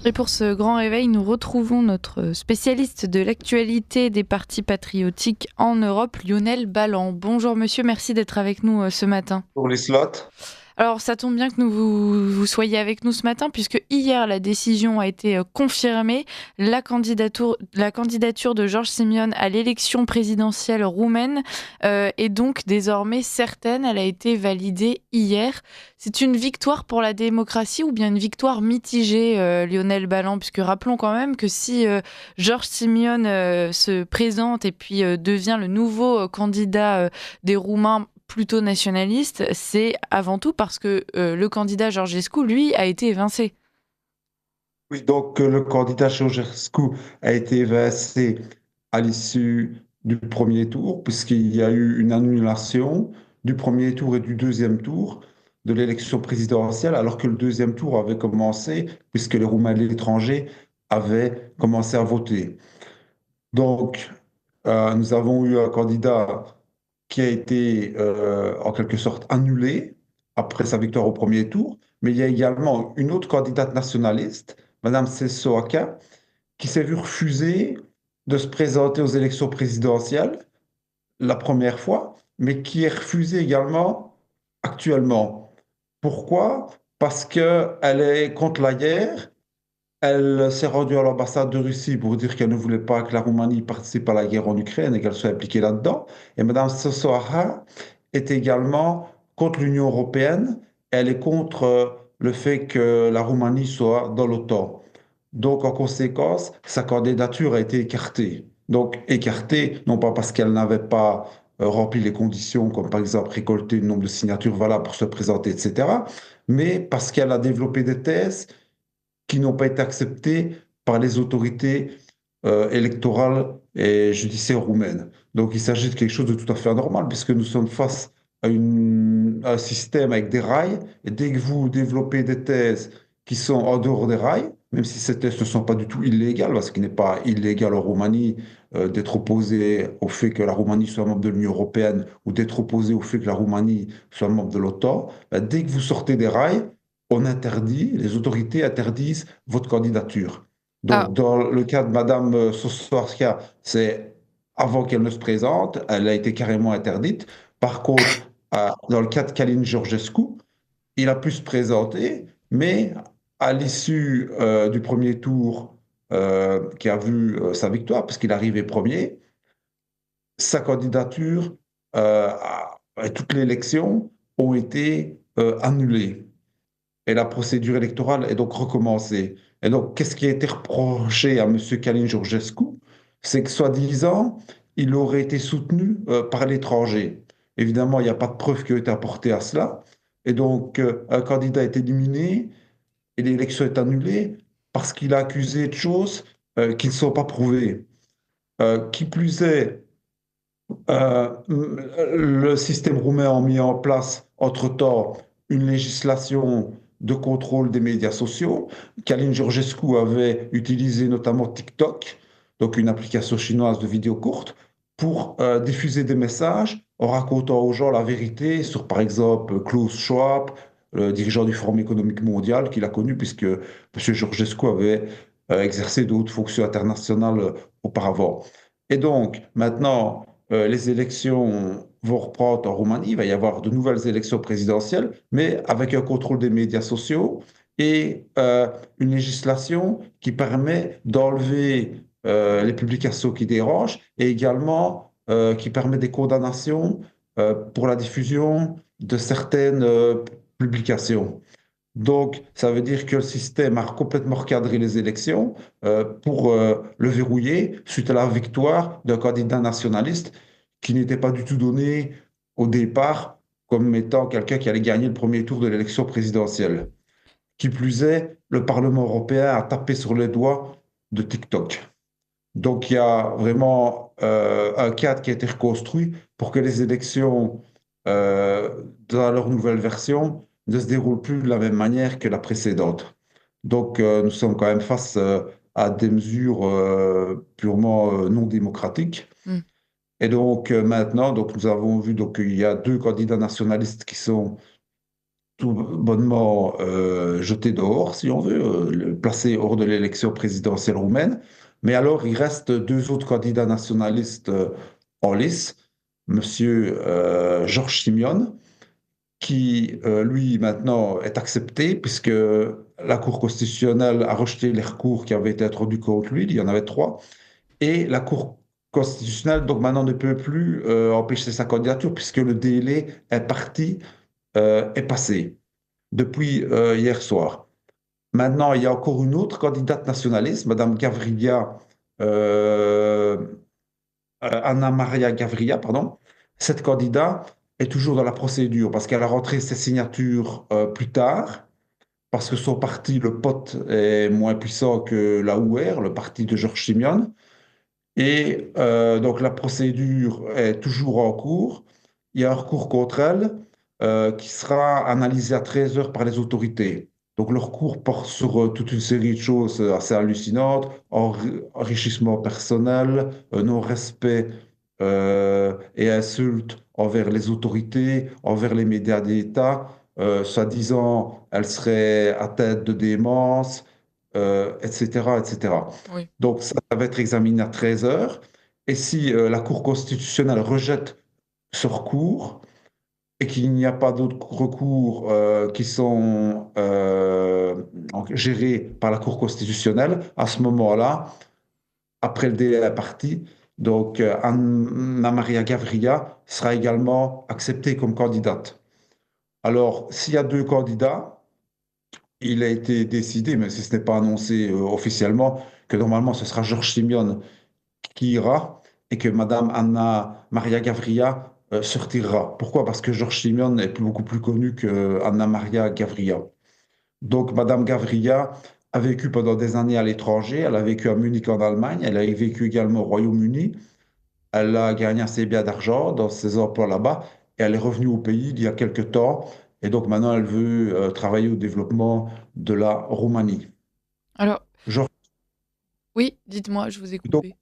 Et pour ce grand réveil, nous retrouvons notre spécialiste de l'actualité des partis patriotiques en Europe, Lionel Balland. Bonjour monsieur, merci d'être avec nous ce matin. Pour les slots. Alors ça tombe bien que vous soyez avec nous ce matin puisque hier la décision a été confirmée. La candidature de George Simeon à l'élection présidentielle roumaine est donc désormais certaine. Elle a été validée hier. C'est une victoire pour la démocratie ou bien une victoire mitigée, Lionel Balland? Puisque rappelons quand même que si George Simeon se présente et puis devient le nouveau candidat des Roumains plutôt nationaliste, c'est avant tout parce que le candidat Georgescu, lui, a été évincé. Oui, donc le candidat Ceausescu a été évincé à l'issue du premier tour, puisqu'il y a eu une annulation du premier tour et du deuxième tour de l'élection présidentielle, alors que le deuxième tour avait commencé, puisque les Roumains et l'étranger avaient commencé à voter. Donc, nous avons eu un candidat qui a été en quelque sorte annulé après sa victoire au premier tour, mais il y a également une autre candidate nationaliste, Madame Sessoaka, qui s'est vue refuser de se présenter aux élections présidentielles la première fois, mais qui est refusée également actuellement. Pourquoi? Parce qu'elle est contre la guerre. Elle s'est rendue à l'ambassade de Russie pour dire qu'elle ne voulait pas que la Roumanie participe à la guerre en Ukraine et qu'elle soit impliquée là-dedans. Et Mme Sossoara est également contre l'Union européenne. Elle est contre le fait que la Roumanie soit dans l'OTAN. Donc, en conséquence, sa candidature a été écartée. Donc, écartée, non pas parce qu'elle n'avait pas rempli les conditions, comme par exemple récolter le nombre de signatures valables pour se présenter, etc., mais parce qu'elle a développé des thèses qui n'ont pas été acceptées par les autorités électorales et judiciaires roumaines. Donc il s'agit de quelque chose de tout à fait anormal, puisque nous sommes face à un système avec des rails, et dès que vous développez des thèses qui sont en dehors des rails, même si ces thèses ne sont pas du tout illégales, parce qu'il n'est pas illégal en Roumanie d'être opposé au fait que la Roumanie soit membre de l'Union européenne ou d'être opposé au fait que la Roumanie soit membre de l'OTAN, ben, dès que vous sortez des rails, on interdit, les autorités interdisent votre candidature. Ah, Donc, dans le cas de Madame Soswarska, c'est avant qu'elle ne se présente, elle a été carrément interdite. Par contre, dans le cas de Kalin Georgescu, il a pu se présenter, mais à l'issue du premier tour qui a vu sa victoire, puisqu'il arrivait premier, sa candidature et toute l'élection ont été annulées et la procédure électorale est donc recommencée. Et donc, qu'est-ce qui a été reproché à M. Kalin Georgescu? C'est que, soi-disant, il aurait été soutenu par l'étranger. Évidemment, il n'y a pas de preuve qui a été apportée à cela. Et donc, un candidat est éliminé et l'élection est annulée parce qu'il a accusé de choses qui ne sont pas prouvées. Qui plus est, le système roumain a mis en place, entre-temps, une législation de contrôle des médias sociaux. Kalin Georgescu avait utilisé notamment TikTok, donc une application chinoise de vidéos courtes, pour diffuser des messages en racontant aux gens la vérité sur, par exemple, Klaus Schwab, le dirigeant du Forum économique mondial, qu'il a connu puisque M. Georgescu avait exercé de hautes fonctions internationales auparavant. Et donc, maintenant, les élections vont reprendre en Roumanie. Il va y avoir de nouvelles élections présidentielles, mais avec un contrôle des médias sociaux et une législation qui permet d'enlever les publications qui dérangent et également qui permet des condamnations pour la diffusion de certaines publications. Donc, ça veut dire que le système a complètement recadré les élections pour le verrouiller suite à la victoire d'un candidat nationaliste qui n'était pas du tout donné au départ comme étant quelqu'un qui allait gagner le premier tour de l'élection présidentielle. Qui plus est, le Parlement européen a tapé sur les doigts de TikTok. Donc, il y a vraiment un cadre qui a été reconstruit pour que les élections, dans leur nouvelle version, ne se déroulent plus de la même manière que la précédente. Donc, nous sommes quand même face à des mesures purement non démocratiques. hmm. Et donc, maintenant, donc, nous avons vu donc, qu'il y a deux candidats nationalistes qui sont tout bonnement jeté dehors, si on veut, placé hors de l'élection présidentielle roumaine. Mais alors, il reste deux autres candidats nationalistes en lice, Monsieur Georges Simion, qui, lui, maintenant est accepté, puisque la Cour constitutionnelle a rejeté les recours qui avaient été introduits contre lui, il y en avait trois, et la Cour constitutionnelle, donc maintenant, ne peut plus empêcher sa candidature, puisque le délai est passé depuis hier soir. Maintenant, il y a encore une autre candidate nationaliste, Madame Gavria, euh, Anna Maria Gavria, pardon. Cette candidate est toujours dans la procédure parce qu'elle a rentré ses signatures plus tard, parce que son parti, le POT, est moins puissant que la UR, le parti de Georges Simion. Et donc la procédure est toujours en cours. Il y a un recours contre elle qui sera analysé à 13 heures par les autorités. Donc le recours porte sur toute une série de choses assez hallucinantes, enrichissement personnel, non-respect et insultes envers les autorités, envers les médias d'État. Soi-disant, elle serait atteinte de démence, etc., etc. Oui. Donc, ça va être examiné à 13 heures. Et si la Cour constitutionnelle rejette ce recours et qu'il n'y a pas d'autres recours qui sont gérés par la Cour constitutionnelle, à ce moment-là, après le délai imparti, donc Anna Maria Gavria sera également acceptée comme candidate. Alors, s'il y a deux candidats, il a été décidé, mais si ce n'est pas annoncé officiellement, que normalement ce sera Georges Simion qui ira et que Madame Anna Maria Gavria se retirera. Pourquoi? Parce que Georges Simion est beaucoup plus connu que Anna Maria Gavria. Donc Madame Gavria a vécu pendant des années à l'étranger. Elle a vécu à Munich en Allemagne. Elle a vécu également au Royaume-Uni. Elle a gagné assez bien d'argent dans ses emplois là-bas et elle est revenue au pays il y a quelque temps. Et donc maintenant, elle veut travailler au développement de la Roumanie. Alors, Georges oui, dites-moi, je vous ai Donc, coupé.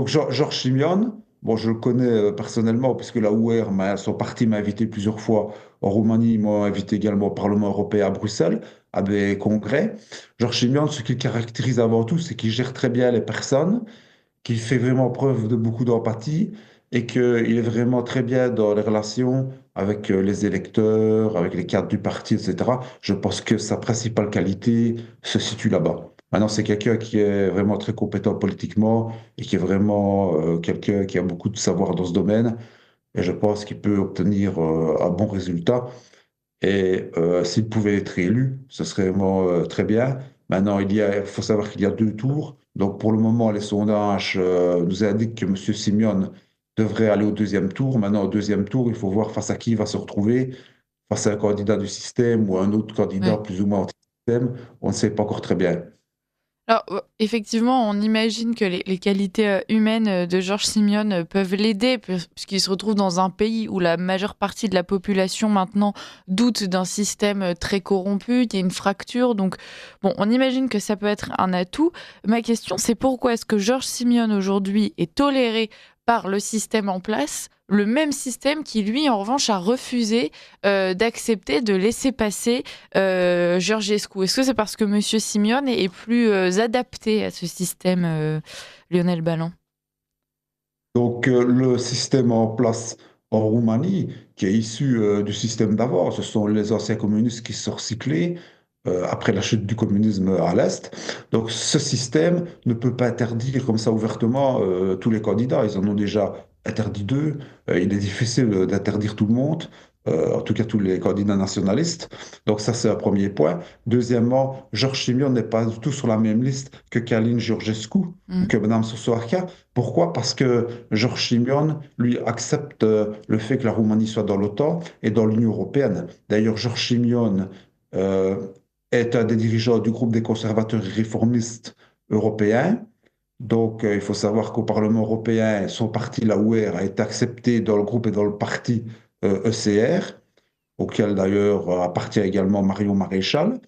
Georges Simion, bon, je le connais personnellement puisque la UR, son parti m'a invité plusieurs fois en Roumanie, ils m'ont invité également au Parlement européen à Bruxelles, à des congrès. Georges Simion, ce qu'il caractérise avant tout, c'est qu'il gère très bien les personnes, qu'il fait vraiment preuve de beaucoup d'empathie et qu'il est vraiment très bien dans les relations avec les électeurs, avec les cadres du parti, etc. Je pense que sa principale qualité se situe là-bas. Maintenant, c'est quelqu'un qui est vraiment très compétent politiquement et qui est vraiment quelqu'un qui a beaucoup de savoir dans ce domaine. Et je pense qu'il peut obtenir un bon résultat. Et s'il pouvait être élu, ce serait vraiment très bien. Maintenant, il faut savoir qu'il y a deux tours. Donc, pour le moment, les sondages nous indiquent que M. Simeone devrait aller au deuxième tour. Maintenant, au deuxième tour, il faut voir face à qui il va se retrouver, face à un candidat du système ou un autre candidat Ouais. plus ou moins anti-système. On ne sait pas encore très bien. Alors, effectivement, on imagine que les qualités humaines de Georges Simeone peuvent l'aider, puisqu'il se retrouve dans un pays où la majeure partie de la population maintenant doute d'un système très corrompu, il y a une fracture. Donc, bon, on imagine que ça peut être un atout. Ma question, c'est pourquoi est-ce que Georges Simeone aujourd'hui est toléré par le système en place, le même système qui, lui, en revanche, a refusé d'accepter de laisser passer Georgescu. Est-ce que c'est parce que Monsieur Simeone est plus adapté à ce système, Lionel Balland? Donc, le système en place en Roumanie, qui est issu du système d'avant, ce sont les anciens communistes qui se sont recyclés après la chute du communisme à l'Est. Donc, ce système ne peut pas interdire comme ça ouvertement tous les candidats. Ils en ont déjà interdit deux. Il est difficile d'interdire tout le monde, en tout cas tous les candidats nationalistes. Donc, ça, c'est un premier point. Deuxièmement, Georges Simion n'est pas du tout sur la même liste que Kalin Georgescu ou Mm. que Mme Sosoarca. Pourquoi? Parce que Georges Simion, lui, accepte le fait que la Roumanie soit dans l'OTAN et dans l'Union européenne. D'ailleurs, Georges Simion euh, est un des dirigeants du groupe des conservateurs et réformistes européens. Donc, il faut savoir qu'au Parlement européen, son parti, la UR, a été accepté dans le groupe et dans le parti ECR, auquel d'ailleurs appartient également Marion Maréchal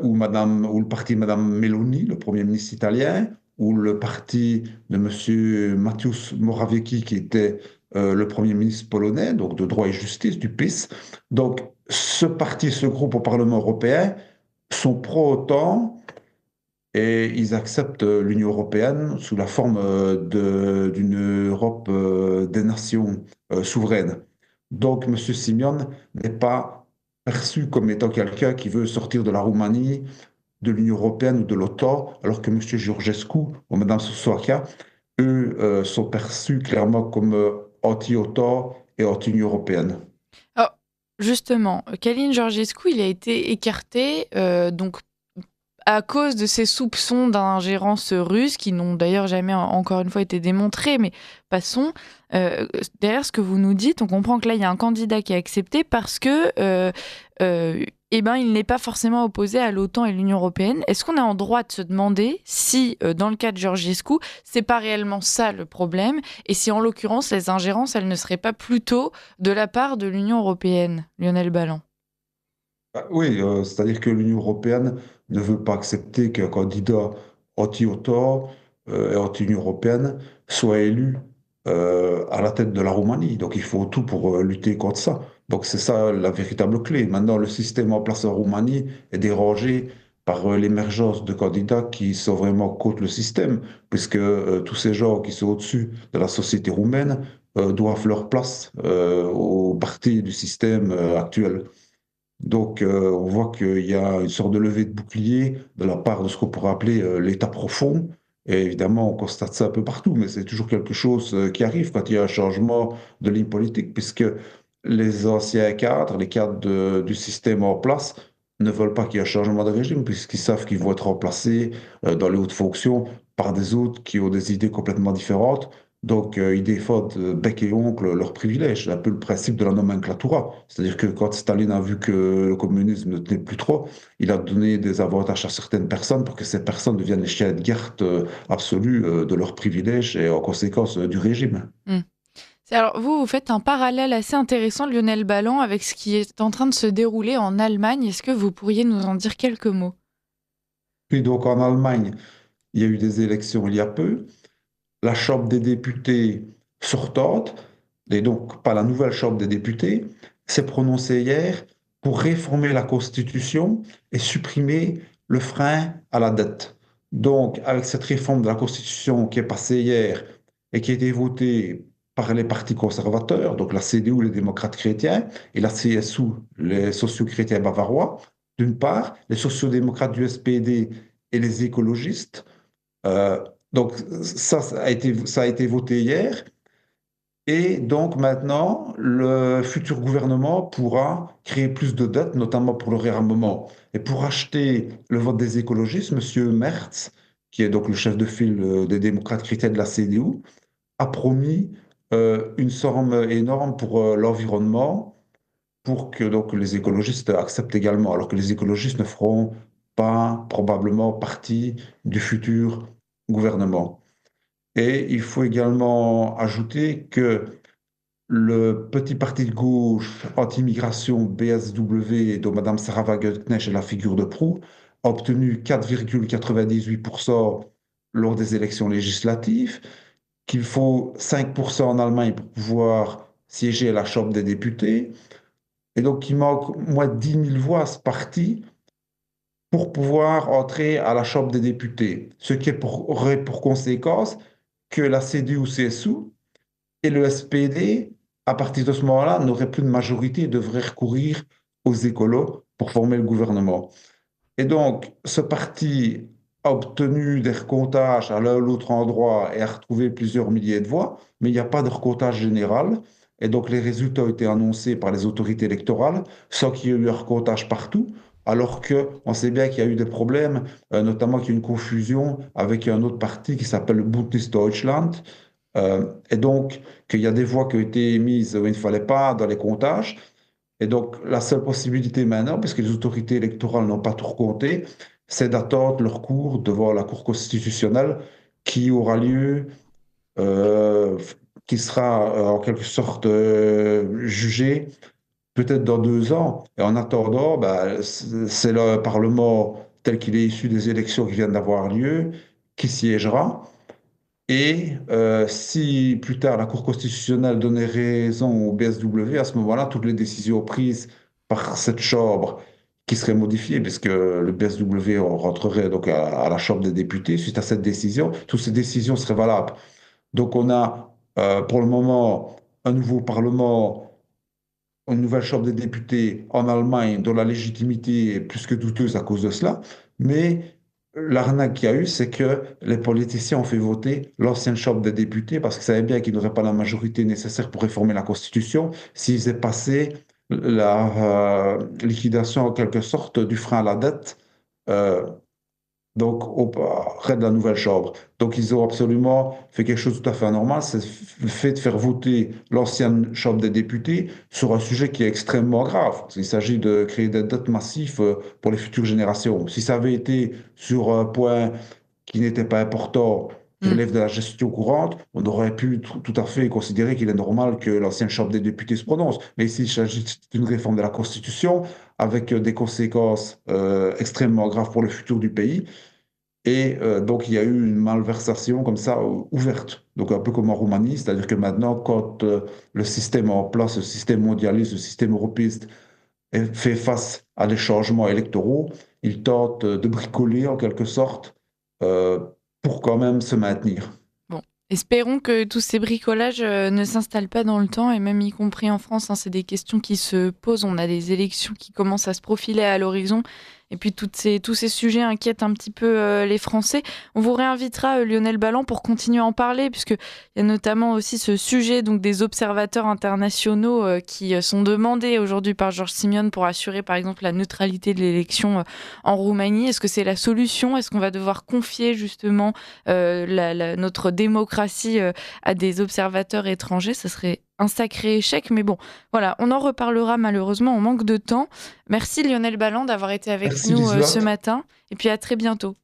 ou le parti de Madame Meloni, le Premier ministre italien, ou le parti de Monsieur Mateusz Morawiecki, qui était le Premier ministre polonais, donc de droit et justice, du PiS. Donc, ce parti, ce groupe au Parlement européen sont pro-OTAN et ils acceptent l'Union européenne sous la forme d'une Europe des nations souveraines. Donc, M. Simion n'est pas perçu comme étant quelqu'un qui veut sortir de la Roumanie, de l'Union européenne ou de l'OTAN, alors que M. Georgescu ou Mme Soswakia, eux, sont perçus clairement comme anti-OTAN et anti-Union européenne. Alors, justement, Kalin Georgescu, il a été écarté, donc à cause de ces soupçons d'ingérence russe, qui n'ont d'ailleurs jamais encore une fois été démontrés, mais passons. Derrière ce que vous nous dites, on comprend que là, il y a un candidat qui est accepté parce que eh ben, il n'est pas forcément opposé à l'OTAN et l'Union européenne. Est-ce qu'on est en droit de se demander si, dans le cas de Georgescu, c'est pas réellement ça le problème, et si en l'occurrence, les ingérences, elles ne seraient pas plutôt de la part de l'Union européenne, Lionel Balland? Oui, c'est-à-dire que l'Union européenne ne veut pas accepter qu'un candidat anti-OTAN et anti-Union européenne soit élu à la tête de la Roumanie. Donc il faut tout pour lutter contre ça. Donc c'est ça la véritable clé. Maintenant, le système en place en Roumanie est dérangé par l'émergence de candidats qui sont vraiment contre le système, puisque tous ces gens qui sont au-dessus de la société roumaine doivent leur place au parti du système actuel. Donc, on voit qu'il y a une sorte de levée de bouclier de la part de ce qu'on pourrait appeler l'État profond. Et évidemment, on constate ça un peu partout, mais c'est toujours quelque chose qui arrive quand il y a un changement de ligne politique, puisque les anciens cadres, les cadres du système en place, ne veulent pas qu'il y ait un changement de régime, puisqu'ils savent qu'ils vont être remplacés dans les hautes fonctions par des autres qui ont des idées complètement différentes. Donc, ils défendent bec et ongle leurs privilèges. C'est un peu le principe de la nomenclatura. C'est-à-dire que quand Staline a vu que le communisme ne tenait plus trop, il a donné des avantages à certaines personnes pour que ces personnes deviennent les chiens de garde absolus de leurs privilèges et en conséquence du régime. Hmm. Alors, vous faites un parallèle assez intéressant, Lionel Balland, avec ce qui est en train de se dérouler en Allemagne. Est-ce que vous pourriez nous en dire quelques mots? Puis donc en Allemagne, il y a eu des élections il y a peu. La Chambre des députés sortante, et donc pas la nouvelle Chambre des députés, s'est prononcée hier pour réformer la Constitution et supprimer le frein à la dette. Donc, avec cette réforme de la Constitution qui est passée hier et qui a été votée par les partis conservateurs, donc la CDU, les démocrates chrétiens, et la CSU, les sociaux-chrétiens bavarois, d'une part, les sociaux-démocrates du SPD et les écologistes, euh, donc ça a été voté hier. Et donc maintenant, le futur gouvernement pourra créer plus de dettes, notamment pour le réarmement. Et pour acheter le vote des écologistes, M. Merz, qui est donc le chef de file des démocrates chrétiens de la CDU, a promis une somme énorme pour l'environnement, pour que donc les écologistes acceptent également, alors que les écologistes ne feront pas probablement partie du futur gouvernement. Et il faut également ajouter que le petit parti de gauche anti-immigration BSW, dont Mme Sarah Wagenknecht est la figure de proue, a obtenu 4,98% lors des élections législatives, qu'il faut 5% en Allemagne pour pouvoir siéger à la Chambre des députés. Et donc, il manque moins de 10 000 voix à ce parti pour pouvoir entrer à la Chambre des députés, ce qui aurait pour conséquence que la CDU-CSU et le SPD, à partir de ce moment-là, n'auraient plus de majorité et devraient recourir aux écolos pour former le gouvernement. Et donc, ce parti a obtenu des recomptages à l'un ou l'autre endroit et a retrouvé plusieurs milliers de voix, mais il n'y a pas de recomptage général. Et donc, les résultats ont été annoncés par les autorités électorales sans qu'il y ait eu un recomptage partout, alors qu'on sait bien qu'il y a eu des problèmes, notamment qu'il y a eu une confusion avec un autre parti qui s'appelle le Bundesdeutschland, et donc qu'il y a des voix qui ont été émises où il ne fallait pas dans les comptages. Et donc, la seule possibilité maintenant, puisque les autorités électorales n'ont pas tout recompté, c'est d'attendre leur cours devant la Cour constitutionnelle qui aura lieu, euh, qui sera en quelque sorte jugé peut-être dans 2 ans. Et en attendant, bah, c'est le Parlement tel qu'il est issu des élections qui viennent d'avoir lieu qui siégera. Et si plus tard la Cour constitutionnelle donnait raison au BSW, à ce moment-là, toutes les décisions prises par cette chambre qui serait modifiée, puisque le BSW rentrerait donc à la Chambre des députés suite à cette décision. Toutes ces décisions seraient valables. Donc on a pour le moment un nouveau Parlement, une nouvelle Chambre des députés en Allemagne dont la légitimité est plus que douteuse à cause de cela. Mais l'arnaque qu'il y a eu, c'est que les politiciens ont fait voter l'ancienne Chambre des députés parce qu'ils savaient bien qu'ils n'auraient pas la majorité nécessaire pour réformer la Constitution s'ils faisaient passer la liquidation en quelque sorte du frein à la dette euh, donc auprès de la nouvelle Chambre. Donc ils ont absolument fait quelque chose de tout à fait anormal, c'est le fait de faire voter l'ancienne Chambre des députés sur un sujet qui est extrêmement grave. Il s'agit de créer des dettes massives pour les futures générations. Si ça avait été sur un point qui n'était pas important, qui Mm. relève de la gestion courante, on aurait pu tout à fait considérer qu'il est normal que l'ancienne Chambre des députés se prononce. Mais ici, il s'agit d'une réforme de la Constitution avec des conséquences extrêmement graves pour le futur du pays. Et donc, il y a eu une malversation comme ça ouverte. Donc, un peu comme en Roumanie, c'est-à-dire que maintenant, quand le système en place, le système mondialiste, le système européiste fait face à des changements électoraux, il tente de bricoler en quelque sorte euh, pour quand même se maintenir. Bon, espérons que tous ces bricolages ne s'installent pas dans le temps, et même y compris en France, hein, c'est des questions qui se posent. On a des élections qui commencent à se profiler à l'horizon, et puis tous ces sujets inquiètent un petit peu les Français. On vous réinvitera, Lionel Balland, pour continuer à en parler, puisqu'il y a notamment aussi ce sujet donc, des observateurs internationaux qui sont demandés aujourd'hui par Georges Simion pour assurer, par exemple, la neutralité de l'élection en Roumanie. Est-ce que c'est la solution? Est-ce qu'on va devoir confier justement notre démocratie à des observateurs étrangers? Ce serait un sacré échec, mais bon, voilà, on en reparlera malheureusement, on manque de temps. Merci Lionel Balland d'avoir été avec Merci nous ce Liselotte. matin, et puis à très bientôt.